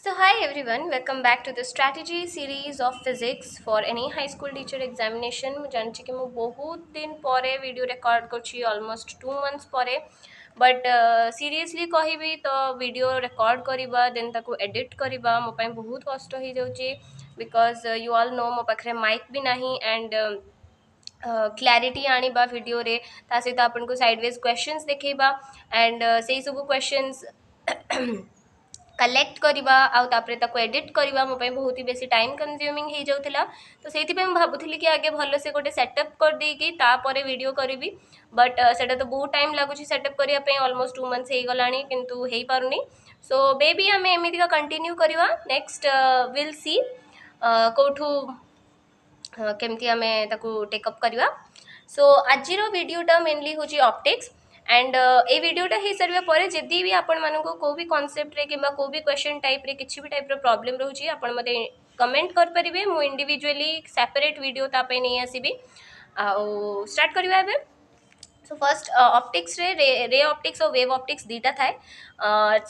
So, hi everyone, welcome back to the strategy series of physics for any high school teacher examination. ମୁଁ ଜାଣିଛି କି ମୁଁ ବହୁତ ଦିନ ପରେ ଭିଡ଼ିଓ ରେକର୍ड କରୁଛି almost 2 months ପରେ बट सीरियसली कहबी तो वीडियो रेकर्ड करवा देन ताको एडिट करवा मो ପାଇଁ बहुत कष्ट हो जाଉଛି बिकॉज यू ऑल नो मो पाखरे माइक भी नहीं एंड क्लारिटी आनिबा वीडियो रे ता सहित आपन को साइडवेज क्वेश्चंस देखैबा एंड सेही सब क्वेश्चंस कलेक्ट करवा आउ तापरे ताको एडिट करवा मो ପାଇଁ बहुत ही बेसी टाइम कंज्यूमिंग हो जाउथिला तो सेति पे हम भाबुथिली कि आगे भलो से गोटे सेटअप कर दे कि तापरे वीडियो करबी बट सेटा तो बहुत टाइम लागुची सेटअप करिया पे ऑलमोस्ट 2 months हे गलानी किंतु हेई पारुनी सो बेबी हमें एमिति का कंटिन्यू करवा नेक्स्ट विल सी कोठू केमती आमे ताकू टेकअप करवा सो आजिर वीडियोटा मेनली होची ऑप्टिक्स एंड ए वीडियोटा हो सारा पर जदि भी आपण मानक को भी कॉन्सेप्ट रे किंबा को भी क्वेश्चन टाइप रे किछि भी टाइप रो प्रॉब्लम रहउची आपण मते कमेंट कर परिबे मु इंडिविजुअली सेपरेट वीडियो ता पे नै आसीबी आ स्टार्ट करबा एबे so first optics ray optics और वेव ऑप्टिक्स दीटा थाए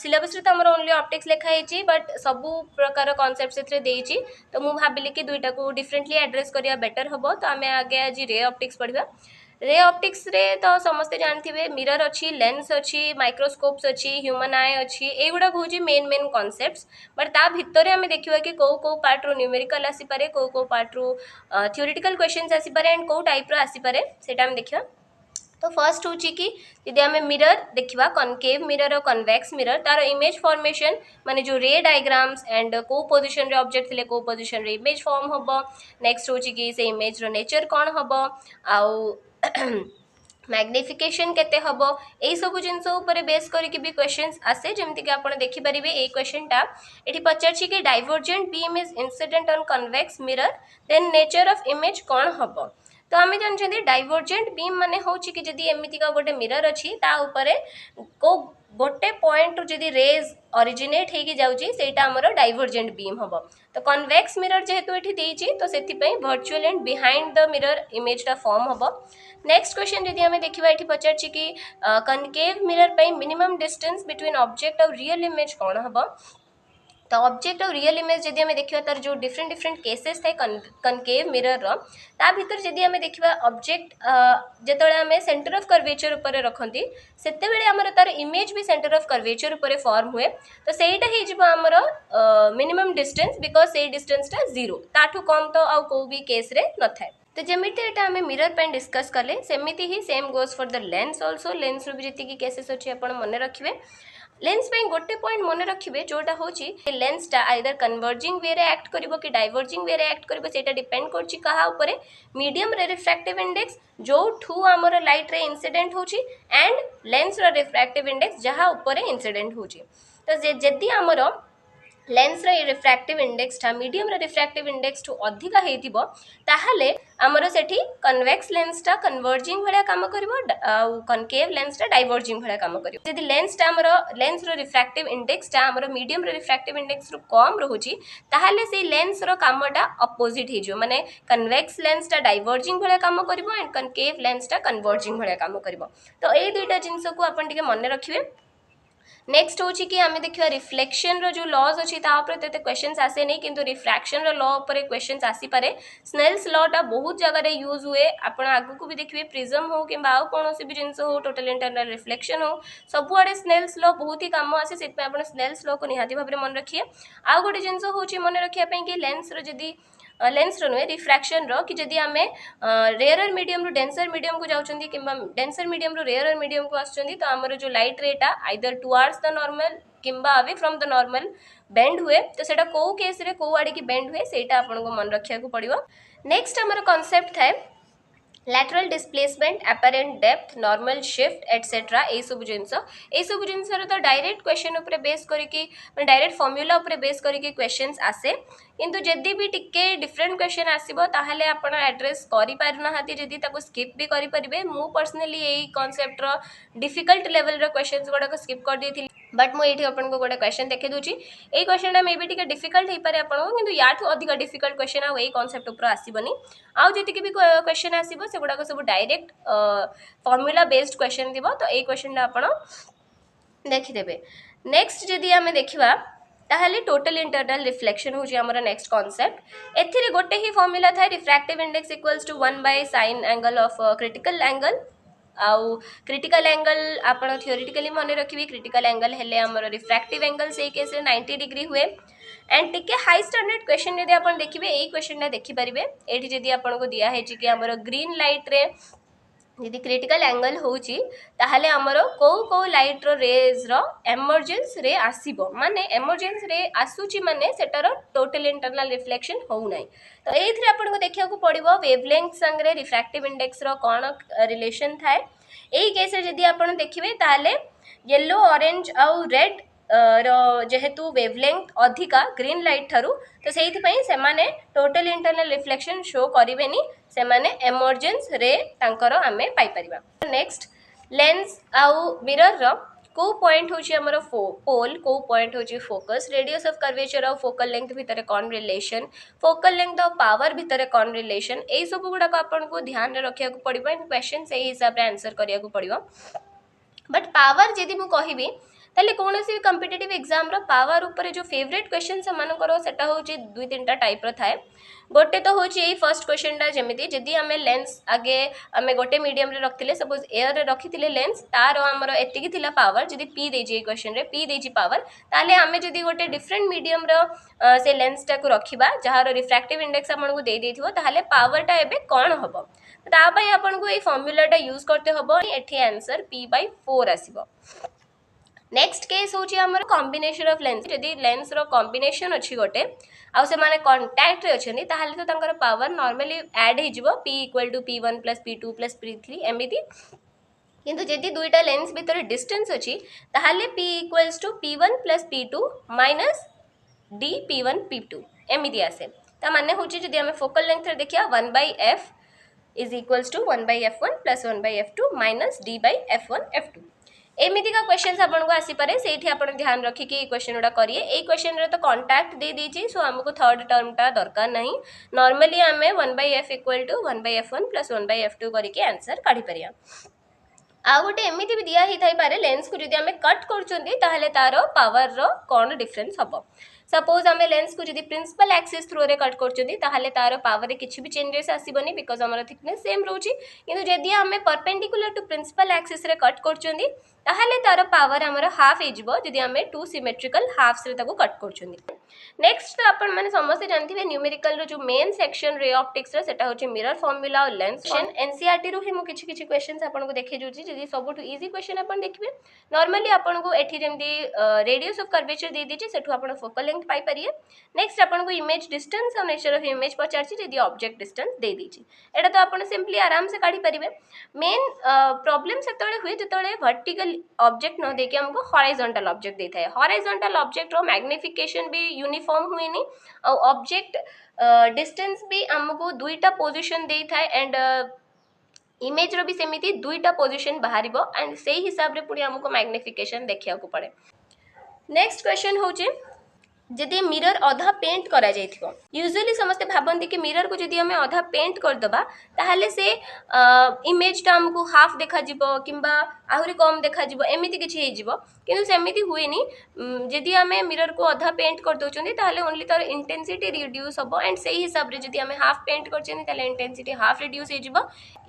सिलेबस रे तो हमर ओनली ऑप्टिक्स लिखा है बट सबू प्रकार कॉन्सेप्ट से देइची तो मु भाबिली कि दुईटा को डिफरेंटली एड्रेस करिया बेटर हबो तो आमे आगे आज रे ऑप्टिक्स पढ़िबा रे ऑप्टिक्स रे तो समस्ते जानथिबे मिरर अच्छी लेंस अच्छी माइक्रोस्कोप्स अच्छी ह्यूमन आई अच्छी एगुडा होची मेन मेन कॉन्सेप्ट्स बट ता भितरे आमे देखिबा कि को पार्ट रो न्यूमेरिकल आसी पारे को पार्ट रो थ्योरेटिकल क्वेश्चंस आसी पारे एंड को टाइप रो आसी पारे सेटा हम देखिबा तो फर्स्ट हूँ कि यदि आम मिरर देखा कनकेव मिरर और कन्वेक्स मिरर तार इमेज फॉर्मेशन माने जो रे डायग्राम्स एंड को पोजिशन रे ऑब्जेक्ट थिले को पोजिशन रे इमेज फॉर्म हम नेक्स्ट हूँ कि से इमेज रो नेचर कौन हम आउ मैग्निफिकेशन केते हबो एई सब जिंस ऊपर बेस करके भी क्वेश्चंस आसे जेमति कि आपण देखि परिबे ए क्वेश्चनटा एठी पचारछि कि divergent beam is incident on convex mirror then nature of image कौन हबो तो आम जानते डाइवर्जेंट बीम माने होची कि जदि एमिति का गोटे मिरर अच्छी ता ऊपर को गोटे पॉइंट जदि रेज ओरिजिनेट हेकी जाउची सेटा हमर डाइवर्जेंट बीम हबो तो कन्वेक्स मिरर जेहेतु एठी देइची तो सेति पई virtual and behind the mirror image टा फॉर्म हबो नेक्स्ट क्वेश्चन जदि हमें देखिबा एठी पचारछि कि कनकेव मिरर पई मिनिमम डिस्टेंस बिटवीन ऑब्जेक्ट और रियल इमेज कोन हबो तो ऑब्जेक्ट और रियल इमेज जदि हमें देखिबा तार जो डिफरेंट डिफरेंट केसेस थाए कनकेव मिरर रो ता भीतर जदि हमें देखिबा ऑब्जेक्ट जेतळे हमें सेंटर ऑफ कर्वेचर ऊपर रखंती सेते बेले हमर तार इमेज भी सेंटर ऑफ कर्वेचर ऊपर फॉर्म हुए तो सेटा हे जिबो हमर मिनिमम डिस्टेंस बिकॉज से डिस्टेंस टा 0 ताठू कम तो आ को भी केस रे न थाए तो जमिति एटा हमें मिरर पे डिस्कस कले सेमिति ही same goes for the lens also lens रो भी जति की केसेस अछि आपण मने रखिबे लेंस पे गोटे पॉइंट मन रखिए जोटा होची लेंस टा आइदर कन्वर्जिंग वे रे एक्ट करिवो कि डाइवर्जिंग वे रे एक्ट करिवो सेटा डिपेंड करची कहा ऊपर मीडियम रे रिफ्रैक्टिव इंडेक्स जो ठू हमर लाइट रे इंसिडेंट होची एंड लेंस रो रिफ्रैक्टिव इंडेक्स जहा ऊपर इंसिडेंट होची तो जदी हमर लेंस रे रिफ्रैक्टिव इंडेक्स टा मीडियम रे रिफ्रैक्टिव इंडेक्स टू अधिका हेतिबो ताहाले हमरो सेठी कन्वेक्स लेंस टा कन्वर्जिंग भलिया काम करिवो कनकेव लेंस टा डाइवर्जिंग भलिया काम करिवो जदि लेंस टा हमरो लेंस रो रिफ्रैक्टिव इंडेक्स टा हमरो मीडियम रे रिफ्रैक्टिव इंडेक्स रो कम रहूची ताहाले से लेंस रो कामटा अपोजिट हे जो माने कन्वेक्स लेंस टा डाइवर्जिंग भलिया काम करिवो एंड कनकेव लेंस टा कन्वर्जिंग भलिया काम करिवो तो ए दुईटा जिंस को आपण टिके मन रखिबे नेक्स्ट होची कि आमे देखिबा रिफ्लेक्शन रो जो लॉज अछि ता ऊपर तेते क्वेश्चंस आसे नै किंतु रिफ्रैक्शन रो लॉ ऊपर क्वेश्चंस आसी पारे स्नेल्स लॉ टा बहुत जगह रे यूज हुए आपण आगु को भी देखिबे प्रिज्म हो किबा आ कोनोसी भी जिंस हो टोटल इंटरनल रिफ्लेक्शन हो सब आड़े स्नेल्स लॉ बहुत ही काम आसे सेत पे आपण स्नेल्स लॉ को निहाती भाबरे मन रखिए आ गोटे जिंस होची मन रखिया पे कि लेंस रो जदी लेंस रो नुहे रिफ्रैक्शन रो कि जदि आमे रेयर मीडियम रो डेंसर मीडियम को जाउचंदी किबा डेंसर मीडियम रो रेयर मीडियम को आछचंदी तो हमर जो लाइट रेटा आइदर टुवर्ड्स द नॉर्मल किंबा away from the normal bend हुए तो सेटा को केस रे को आड़ी की बेंड हुए सेटा आपन को मन रखिया को पड़िबो नेक्स्ट हमर कांसेप्ट थाए lateral displacement apparent depth normal shift etc ए सब जिंस रो तो डायरेक्ट क्वेश्चन ऊपर बेस करके डायरेक्ट फार्मूला ऊपर बेस करके क्वेश्चंस आसे किंतु जदि भी टिके डिफरेंट क्वेश्चन आसीबो ताहले आपण एड्रेस करि पारना हाती जदि ताको स्किप भी करि परिबे मु पर्सनली एई कांसेप्ट रो डिफिकल्ट लेवल रो क्वेश्चंस गोडा को स्किप कर देथिली बट मु एठी अपन को गोटे क्वेश्चन देखे दूची ए क्वेश्चन मे बी टिके डिफिकल्ट हे पारे आपण किंतु याठू अधिक डिफिकल्ट क्वेश्चन आ एई कांसेप्ट ऊपर आसीबनी आउ जति भी क्वेश्चन आसीबो से गोडा को सब डायरेक्ट फार्मूला बेस्ड क्वेश्चन दिबो तो ए क्वेश्चन आपण देखि देबे नेक्स्ट जदि हमें देखिबा ताहले टोटल इंटरनल रिफ्लेक्शन होची हमर नेक्स्ट कांसेप्ट एथिरे गोटे ही फार्मूला थाए refractive index equals to 1 by sin angle of critical angle आउ क्रिटिकल एंगल आपण थियोरेटिकली मन रखिबे क्रिटिकल एंगल हेले हमर रिफ्रैक्टिव एंगल से केस 90 डिग्री हुए एंड टिके हाई स्टैंडर्ड क्वेश्चन यदि आपण देखिबे एई क्वेश्चन ना देखि परिबे एठी यदि आपण को दिया है कि हमर ग्रीन लाइट रे यदि क्रिटिकल एंगल होची ताहले हमरो को लाइट रो रेज रो एमर्जेंस रे आसीबो माने एमर्जेंस रे आसुची माने सेटर टोटल इंटरनल रिफ्लेक्शन हो नै तो एथरे आपन को देखिया को पड़िबो वेवलेंथ संग रे रिफ्रैक्टिव इंडेक्स रो कोन रिलेशन थाए एई केस रे यदि आपन देखिबे ताहले येलो ऑरेंज आउ रेड जेहेतु वेवलेंथ अधिका ग्रीन लाइट थारु तो सेहिथि पई से माने टोटल इंटरनल रिफ्लेक्शन शो करिवेनी से माने एमर्जेंस रे तांकर आमे पाई परिबा नेक्स्ट लेंस आउ मिरर रो को पॉइंट होची हमर पोल को पॉइंट होची focus radius of curvature of focal length भितर कोन relation focal length of power भितर कोन रिलेशन एई सब गुडा को आपन को ध्यान रे रखिया को पड़िबो इन क्वेश्चन से हिसाब रे आंसर करिया को पड़िबो बट पावर जदि मु कहिबी ताले कौन सी कॉम्पिटिटिव एग्जाम रो पावर ऊपर जो फेवरेट क्वेश्चन से मान करो सेटा होची दुई तीनटा टाइप रो थाए गोटे तो होची ए फर्स्ट क्वेश्चन टा जेमिति जदि हमें लेंस आगे हमें गोटे मीडियम रे रखथिले सपोज एयर रे रखिथिले लेंस तार हमर एतिकी थिला पावर जदि पी देजी ए क्वेश्चन रे पी देजी पावर ताले हमें जदि गोटे डिफरेंट मीडियम रो से लेंस टा को रखिबा जहार रिफ्रैक्टिव इंडेक्स हमन को दे देथिबो ताले पावर टा एबे कोन हबो ता पई आपन को ए फार्मूला टा यूज करते हबो एठी आंसर p/4 आसीबो नेक्स्ट केस होची हमर कॉम्बिनेशन ऑफ लेंस यदि लेंस रो कॉम्बिनेशन अछि गोटे आ से माने कांटेक्ट रे अछनी ताहाले तो तांकर पावर नॉर्मली ऐड हे जिवो p = p1 + p2 + p3 एमिति किंतु यदि दुईटा लेंस भीतर डिस्टेंस अछि ताहाले p = p1 + p2 - d p1 p2 एमिति आसे ता माने होची जदि हम फोकल लेंथ रे देखिया 1/f = 1/f1 + 1/f2 - d/f1 f2 एमिति का क्वेश्चंस आपन को आसी पारे सेठी आपन ध्यान रखी कि क्वेश्चन उडा करिए ए क्वेश्चन रे तो कांटेक्ट दे दीची सो हमको थर्ड टर्म टा दरकार नहीं नॉर्मली हमें 1/f = 1/f1 + 1/f2 करके आंसर काढी परिया आ गोटे एमिति भी दिया ही थाई पारे लेंस को जदि हमें कट करचोंदी ताहले तारो पावर रो कोन डिफरेंस हबो सपोज हमें लेंस को जदि प्रिंसिपल एक्सिस थ्रू रे कट करचोंदी ताहले तारो पावर रे किछि भी चेंजेस आसीबनी बिकॉज़ हमर थिकनेस सेम रहउची किंतु जदि हमें परपेंडिकुलर टू प्रिंसिपल एक्सिस रे कट करचोंदी ताहले तारो पावर हमर हाफ हे जिवो जदि हमें टू सिमेट्रिकल हाफ्स रे ताको कट करचोंदी नेक्स्ट तो अपन माने समस्त जानथिबे न्यूमेरिकल रो जो मेन सेक्शन रे ऑप्टिक्स रे सेटा होची मिरर फार्मूला और लेंस एनसीईआरटी रो ही मु किछि किछि क्वेश्चंस अपन को देखे जोची जदि सबटु इजी क्वेश्चन अपन देखिबे नॉर्मली अपन को एठी जेमदी रेडियस ऑफ कर्वेचर दे दीची सेठु अपन फोकल लेंथ पाई परिए नेक्स्ट अपन को इमेज डिस्टेंस और नेचर ऑफ इमेज पचारची जदि ऑब्जेक्ट डिस्टेंस दे दीची एटा तो अपन सिंपली आराम से काढी परिबे मेन प्रॉब्लम सेतळे हुए जतळे वर्टिकल ऑब्जेक्ट न देके हमको हॉरिजॉन्टल ऑब्जेक्ट देता है हॉरिजॉन्टल ऑब्जेक्ट रो मैग्निफिकेशन भी यूनिफॉर्म हुए नहीं और ऑब्जेक्ट डिस्टेंस भी हमको दुईटा पोजीशन देता है एंड इमेज रो भी सेमिति दुईटा पोजीशन बाहरिबो एंड सेही हिसाब रे पुडी हमको मैग्निफिकेशन देखिया को पड़े नेक्स्ट क्वेश्चन होचे जदि मिरर अधा पेंट करा जाइथिबो यूजुअली समस्त भाबंती कि मिरर को जदि हमें अधा पेंट कर दबा ताहले से इमेज टा हमको हाफ देखा जिवो किंबा आहुरी कम देखा जिवो एमिति किछि हे जिवो किंतु सेमिति हुएनी जदि हमें मिरर को अधा पेंट कर दोचोंदी ताहले ओनली तार इंटेंसिटी रिड्यूस हबो एंड सेही हिसाब रे जदि हमें हाफ पेंट करचेनी ताहले इंटेंसिटी हाफ रिड्यूस हे जिवो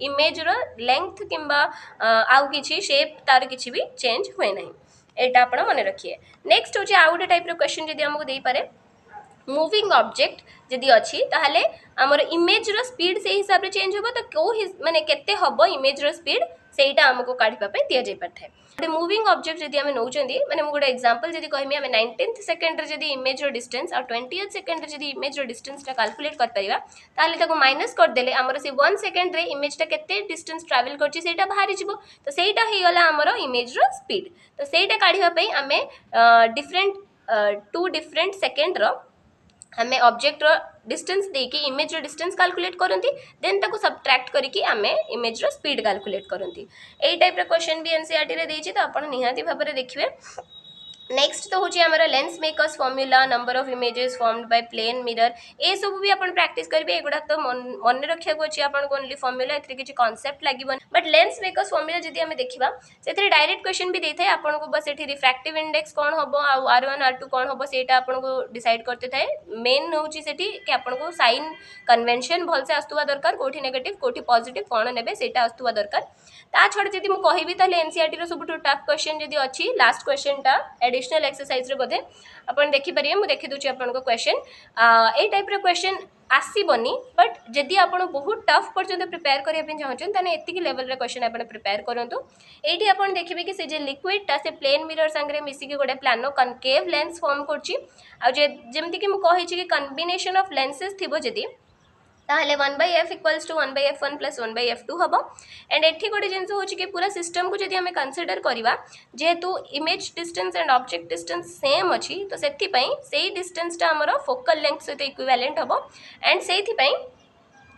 इमेज रो लेंथ किंबा आउ किछि शेप तार किछि भी चेंज होय नाही एटा आपण मन रखिए नेक्स्ट होची आउ गोटे टाइप रो क्वेश्चन जदि हमको देई पारे मूविंग ऑब्जेक्ट जदि अछि ताहले हमर इमेज रो स्पीड से हिसाब रे चेंज होबो त को माने केते हबो इमेज रो स्पीड सेटा हमको काढिबा पे दिया जाय परथे गोटे मूविंग ऑब्जेक्ट जदि हमें नौचंदी माने मु गोटे एग्जांपल जदि कहिमे हमें 19th सेकंड रे जदि इमेज रो डिस्टेंस और 20th सेकंड रे जदि इमेज रो डिस्टेंस टा कैलकुलेट कर परिबा ताले ताको माइनस कर देले हमर से 1 सेकंड रे इमेज टा केते डिस्टेंस ट्रैवल करची सेटा बाहरी जिवो तो सेटा हे गला हमर इमेज रो स्पीड तो सेटा काढिबा पे हमें डिफरेंट 2 डिफरेंट सेकंड रो हमें ऑब्जेक्ट रो डिस्टेंस देके इमेज रो डिस्टेंस कैलकुलेट करंती देन ताको सब्ट्रैक्ट करिकि हमें इमेज रो स्पीड कैलकुलेट करंती एई टाइप रो क्वेश्चन भी एनसीईआरटी रे देछि तो आपण निहाती भाबरे देखिबे नेक्स्ट तो होची आमर lens makers formula number of images formed by plane mirror ए सब भी अपन प्रैक्टिस करेंगे एगुड़ा तो मन रखा अच्छी आपको ओनली फॉर्मूला ए किसी कॉन्सेप्ट लगे बट लेंस मेकर्स फॉर्मूला जब आम देखा से डायरेक्ट क्वेश्चन भी देता है आपको बस ये रिफ्रैक्टिव इंडेक्स कौन हम R1 R2 कौन हम से आपको डिसाइड करते थाए मेन हूँ कि आपको साइन कन्वेंशन भलसे आसुवा दरकार कौटी नेगेटिव कौटी पॉजिटिव कौन ने से आसुवा दरकार ता छड़ा जब मुझे कहबी एनसीईआरटी सब टफ क्वेश्चन जब अच्छी लास्ट क्वेश्चन टा एडिशनल एक्सरसाइज रे बोधे अपन देखिपारे मुझे देखी दूसरी आपको क्वेश्चन ए टाइप क्वेश्चन आसबनी बट जदि आप बहुत टफ पर्यटन प्रिपेयर करने चाहते एति लेवल क्वेश्चन आप प्रिपेयर करूँ ये आप देखिए कि से लिक्विडटा से प्लेन मिरर सांगे मिसिकी गोटे प्लानो कनकेव लेंस फॉर्म करमती मुझे कॉम्बिनेशन ऑफ लेंसेस थी जदि ताहले 1/f equals to 1/f1 plus 1/f2 हम एंड एठी गोटे जिनस हो कि पूरा सिस्टम को जदि हमें कंसीडर करवा जेहेतु image distance and object distance same अच्छी तो से डिस्टेंसटा आमर फोकल लेंथ सहित इक्विवेलेंट हम एंड से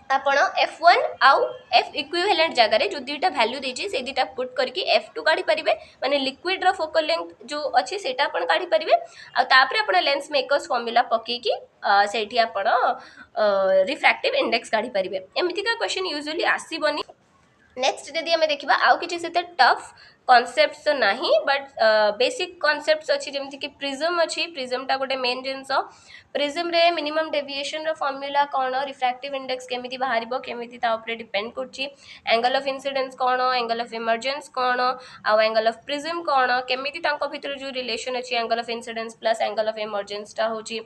आपण F1 आउ F इक्विवेलेंट जगह जो दुईटा वैल्यू देछि से दुईटा पुट करके F2 काढी परिबे माने लिक्विड रो फोकल लेंथ जो अच्छी सेटा आपण काढी परिबे आ तापरे आपण लेंस मेकर्स फॉर्मूला पके की सेठी आपण रिफ्रैक्टिव इंडेक्स काढी परिबे एमिति का क्वेश्चन यूजुअली आसीबनी नेक्स्ट जदि आम देखा आउ कि टफ कॉन्सेप्ट्स तो नहीं बट बेसिक कॉन्सेप्ट्स अच्छी जमी कि प्रिज्म अच्छी प्रिज्मटा गोटे मेन जिनस प्रिज्म रे मिनिमम डेविएशन रो फॉर्मूला कौन रिफ्रैक्टिव इंडेक्स केमिति बाहर केमिति डिपेंड करछि एंगल ऑफ इंसिडेंस कौन एंगल ऑफ इमर्जेंस कौन आउ एंगल ऑफ प्रिज्म कौन केमिति तांको भितर जो रिलेशन अच्छी angle of incidence plus angle of इमर्जेंसटा होछि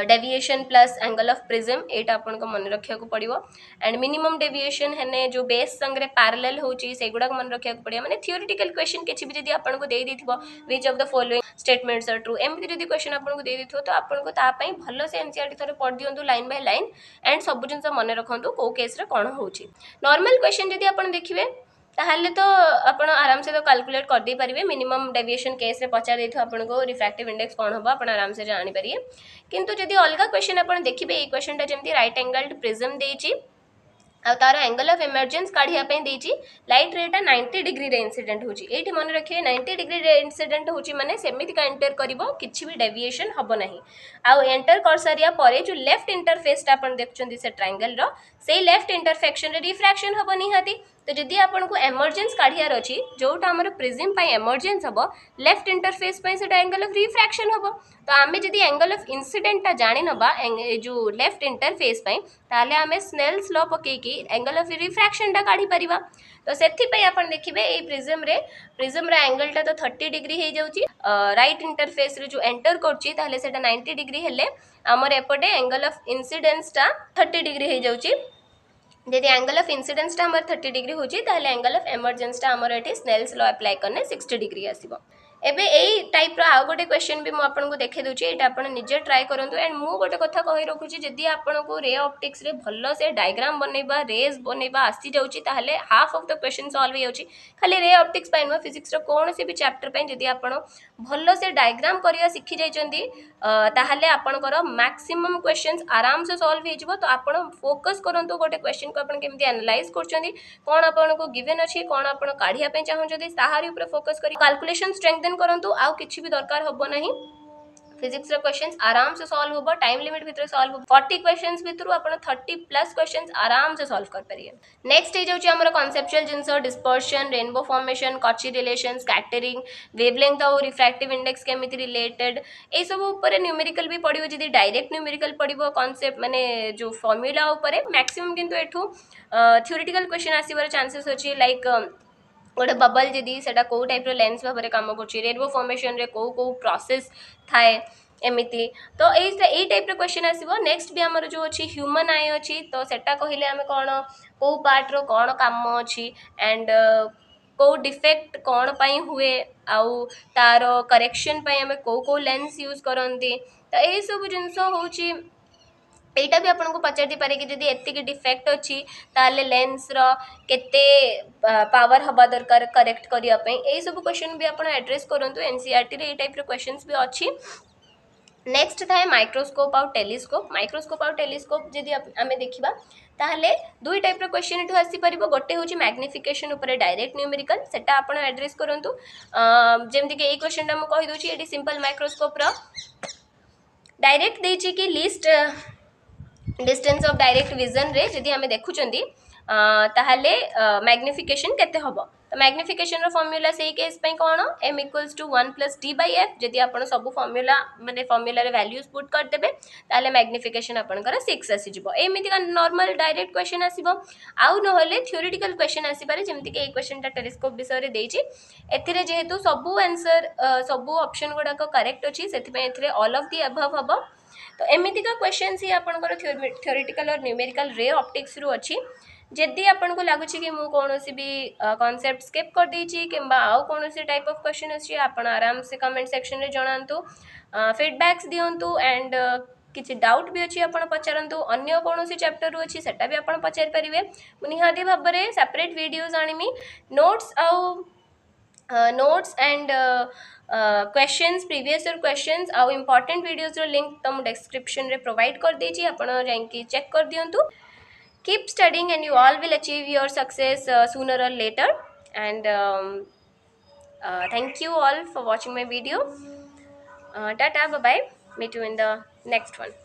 deviation plus angle of prism एटा आपको मन रखा पड़ो एंड मिनिमम डेविएशन है जो बेस संगे पैरेलल होची से गुडा मन रखा पड़ो माने थियोरेटिकल क्वेश्चन किसी भी जब आपको दे देथिबो which of the following statements are true एमती जब क्वेश्चन आपको दे देथिबो तो आपको तापाई भल से एनसीईआरटी थोड़े पढ़ दियंतु लाइन बाय लाइन एंड सब जिन मन रखु कौ केस रे कौन होची नॉर्मल क्वेश्चन जब आप देखिए ताहले तो आप आराम से तो कैलकुलेट कर दे पारिबे मिनिमम डेविएशन केस रे पचार देथो आपको रिफ्रैक्टिव इंडेक्स कौन हम आप आराम से जानि पारिबे किंतु जदि अलग क्वेश्चन आप देखिए ये क्वेश्चनटा जमी राइट एंगल्ड प्रिज्म देछि आ तार एंगल ऑफ इमर्जेंस काढ़िया देछि लाइट रेटा 90 डिग्री रे इंसिडेंट होछि एठी मन रखिए 90 डिग्री रे इंसिडेंट होछि माने सेमिति का एंटर करिवो किछि भी डेविएशन हबो नाही आ एंटर कर सारिया परे जो लेफ्ट इंटरफेसटा आपण देखुछन्ती से ट्रायंगल रो से लेफ्ट इंटरसेक्शन रे रिफ्रैक्शन हबो निहाती तो जदि आपको एमर्जेंस काढ़ियार अच्छी जोटा आमर प्रिज्म पाई एमर्जेंस हम लेफ्ट इंटरफेस पाई से एंगल ऑफ रिफ्रैक्शन हम तो आम जदि एंगल ऑफ इंसिडेंटा जानी नबा जो लेफ्ट इंटरफेस पाई ताले आमे स्नेल्स लॉ पकेकी एंगल ऑफ रिफ्रैक्शन टा काढ़ी परिबा तो सेथिपई आपण देखिबे ए प्रिज्म रे एंगलटा तो 30 डिग्री हो जाउची राइट इंटरफेस रे जो एंटर करची ताले सेटा 90 डिग्री हेले आमर एपटे एंगल ऑफ इंसिडेंस टा 30 डिग्री हो जाउची यदि एंगल ऑफ इंसिडेंस आमर 30 डिग्री होची ताहले एंगल ऑफ इमर्जेंस आमर एठी स्नेल्स लॉ अप्लाई करने 60 डिग्री आसीबो एबे एई टाइप रो आउ गोटे क्वेश्चन भी मु आपन को देखे दोची एटा आपन निजे ट्राई करंतु एंड मु गोटे कथा कहि रखुची जदि आपन को रे ऑप्टिक्स रे भल्लो से डायग्राम बनेबा रेज बनेबा आसी जाउची ताहले half of the question solve हो जाउची खाली रे ऑप्टिक्स पाइन फिजिक्स रो कोन से भी चैप्टर पाइन जदि आपन भल्लो से डायग्राम करिया सिखि जाइचंदी ताहले आपनकर मैक्सिमम क्वेश्चंस आराम से सॉल्व हो जिवो तो आपन फोकस करंतु गोटे क्वेश्चन को आपन केमति एनालाइज करचंदी कोन आपन को गिवन अछि कोन आपन काढिया पे चाहउचंदी ताहारी ऊपर फोकस करी कैलकुलेशन स्ट्रेंथन करंतु आउ किछि भी दरकार हबो नाही फिजिक्स रे क्वेश्चंस आराम से सॉल्व होबो टाइम लिमिट भितर सॉल्व होबो 40 क्वेश्चंस भितर आपण 30 प्लस क्वेश्चंस आराम से सॉल्व कर परिए नेक्स्ट ए जाउची हमर conceptual things dispersion rainbow formation कॉची रिलेशन स्कैटरिंग वेवलेंथ और रिफ्रैक्टिव इंडेक्स केमिति रिलेटेड ए सब ऊपर न्यूमेरिकल भी पडिबो जदी डायरेक्ट न्यूमेरिकल पडिबो कांसेप्ट माने जो फार्मूला ऊपर मैक्सिमम किंतु एठू थ्योरेटिकल क्वेश्चन आसीबार चांसेस अछि लाइक गोटे बबल जदि सेटा को टाइप रो लेंस भाव में काम कर रेनबो फॉर्मेशन रे को प्रोसेस थाए एमिति तो यही टाइप रो क्वेश्चन आसीबो नेक्स्ट भी हमर जो अछि ह्यूमन आई अछि तो सेटा कहिले हमें कोन को पार्ट रो कोन काम अछि एंड को डिफेक्ट कौन पाई हुए आउ तार करेक्शन पाई हमें को लेंस यूज करंती तो यही सब जिनस होची एटा भी आपको पचार दी पारे कि जदि एतिक डिफेक्ट अच्छी ताले लेंस रो केते पावर हबा दरकार करेक्ट करिया पई एई सब क्वेश्चन भी आपण एड्रेस करंतु एनसीईआरटी रे ए टाइप रो क्वेश्चंस भी अच्छी नेक्स्ट थाए माइक्रोस्कोप आउ टेलीस्कोप और टेलीस्कोप जदि आमे देखिबा ताहले दुई टाइप रो क्वेश्चन इठु आसी परिबो गोटे होची मैग्निफिकेशन ऊपर डायरेक्ट न्यूमेरिकल सेटा आपण एड्रेस करंतु जेमति के ए क्वेश्चन टा म कहि दोची एटी सिंपल माइक्रोस्कोप रो डायरेक्ट देची कि least distance of direct vision रे जदि हमें देखुचंदी ताहले मैग्निफिकेशन केते हबो तो मैग्निफिकेशन रो फार्मूला सेही केस पई कोन m equals to 1 plus d by f जदि आपण सब फार्मूला माने फार्मूला रे वैल्यूज पुट कर देबे ताहले मैग्निफिकेशन आपण कर 6 आसी जिवो एमिति का नॉर्मल डायरेक्ट क्वेश्चन आसीबो आउ न होले थ्योरेटिकल क्वेश्चन आसी पारे जेमति के ए क्वेश्चन टा टेलीस्कोप विषय रे देछि एथिरे जेहेतु सब आंसर सब ऑप्शन गुडा को करेक्ट अछि सेति पे एथिरे ऑल ऑफ द अबव हबो तो एमिति का क्वेश्चन ही आपनकर थ्योरेटिकल और न्यूमेरिकल रे ऑप्टिक्स रु अछि जदि आपन को लागुछि कि मु कोनोसी भी कांसेप्ट स्किप कर देछि किंबा आउ कोनोसी टाइप ऑफ क्वेश्चन अछि आपन आराम से कमेंट सेक्शन रे जणांतु फीडबैक्स दियंतु एंड किछि डाउट भी अछि आपन पचारंतु अन्य कोनोसी चैप्टर रु अछि सेटा भी आपन पचारि परिबे मु निहाती भाबरे सेपरेट वीडियोस आनिमी नोट्स आउ notes and questions previous year questions आउ इंपोर्टेंट वीडियोस रो लिंक तुम डिस्क्रिप्शन रे प्रोवाइड कर देछि आपण जांकी चेक कर दियंतु keep studying and you all will achieve your success sooner or later and thank you all for watching my video tata bye bye meet you in the next one.